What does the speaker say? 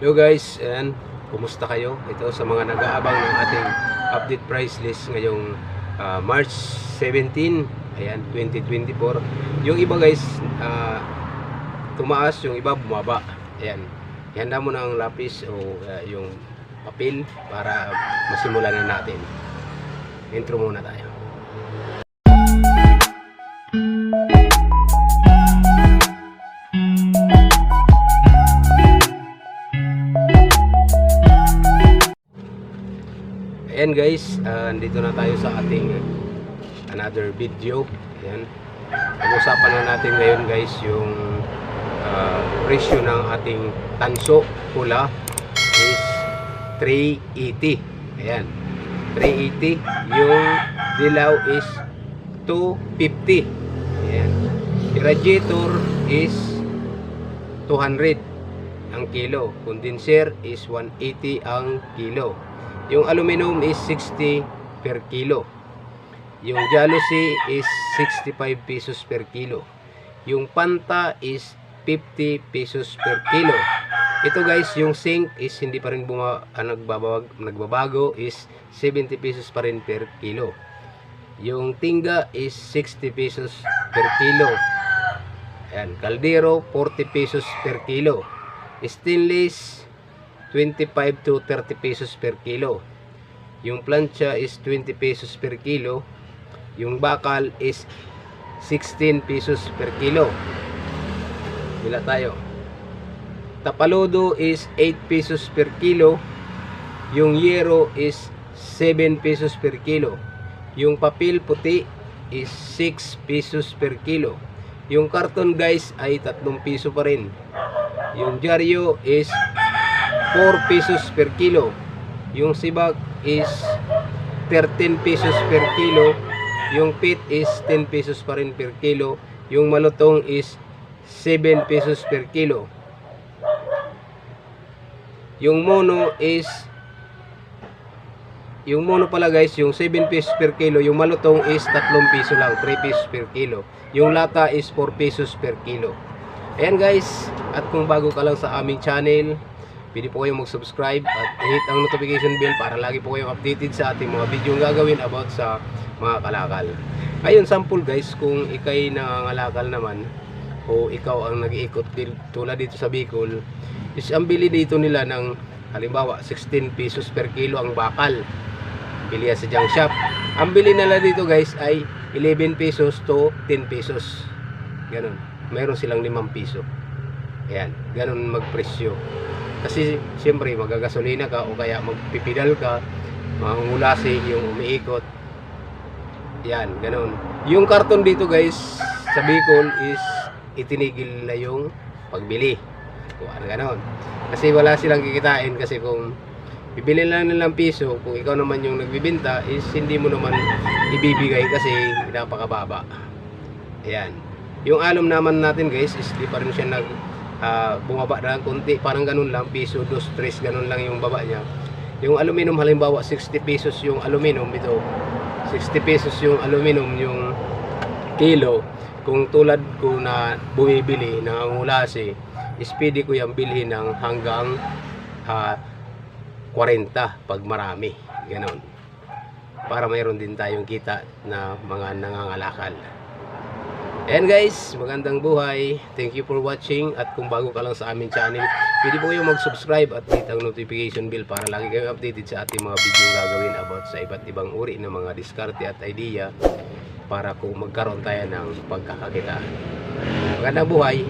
Hello guys, and kumusta kayo? Ito sa mga nag-aabang ng ating update price list ngayong March 17, ayan, 2024. Yung iba guys, tumaas, yung iba bumaba. Ayan, ihanda mo na ang lapis o yung papel para masimulan na natin. Intro muna tayo. Ayan guys, dito na tayo sa ating another video. Ayan. Pag-usapan na natin ngayon guys yung presyo ng ating tanso pula is 380. Ayan, 380. Yung dilaw is 250. Ayan. Irradiator is 200 ang kilo. Condenser is 180 ang kilo. Yung aluminum is 60 per kilo. Yung jalousie is 65 pesos per kilo. Yung panta is 50 pesos per kilo. Ito guys, yung zinc is hindi pa rin nagbabago is 70 pesos pa rin per kilo. Yung tingga is 60 pesos per kilo. Ayan, kaldero 40 pesos per kilo. Stainless 25 to 30 pesos per kilo. Yung plancha is 20 pesos per kilo. Yung bakal is 16 pesos per kilo. Bila tayo. Tapalodo is 8 pesos per kilo. Yung yero is 7 pesos per kilo. Yung papel puti is 6 pesos per kilo. Yung karton guys ay 3 piso pa rin. Yung dyaryo is 4 pesos per kilo. Yung sibak is 13 pesos per kilo. Yung pit is 10 pesos pa rin per kilo. Yung malutong is 7 pesos per kilo. Yung mono pala guys, yung 7 pesos per kilo. Yung malutong is 3 piso lang, 3 pesos per kilo. Yung lata is 4 pesos per kilo. Ayan guys, at kung bago ka lang sa aming channel, pwede po kayong mag-subscribe at hit ang notification bell para lagi po kayong updated sa ating mga video gagawin about sa mga kalakal. Ayun, sample guys, kung ikay nangangalakal naman o ikaw ang nag-iikot tulad dito sa Bicol, is ang bili dito nila ng halimbawa 16 pesos per kilo ang bakal. Bili sa junk shop. Ang bili nila dito guys ay 11 pesos to 10 pesos. Ganun. Mayroon silang 5 piso. Ayan, ganun magpresyo. Kasi siyempre magagasolina ka o kaya magpipidal ka, mangulasi yung umiikot. Yan, ganoon. Yung karton dito guys sa Bicol is itinigil na yung pagbili. Kuha ganoon. Kasi wala silang kikitain, kasi kung bibili lang nilang piso, kung ikaw naman yung nagbibenta is hindi mo naman ibibigay kasi napakababa. Ayan. Yung alum naman natin guys is di pa rin siya bumaba na konti, parang ganun lang, piso, 2, 3, ganun lang yung baba niya. Yung aluminum halimbawa 60 pesos yung aluminum, ito 60 pesos yung aluminum yung kilo. Kung tulad ko na bumibili ng angulasi, is pwede ko yung bilhin ng hanggang 40 pag marami, ganun, para mayroon din tayong kita na mga nangangalakal. Ayan guys, magandang buhay. Thank you for watching. At kung bago ka lang sa aming channel, pwede po kayong mag-subscribe at hit ang notification bell para lagi kayong updated sa ating mga video gagawin about sa iba't ibang uri ng mga diskarte at idea para kung magkaroon tayo ng pagkakakitaan. Magandang buhay.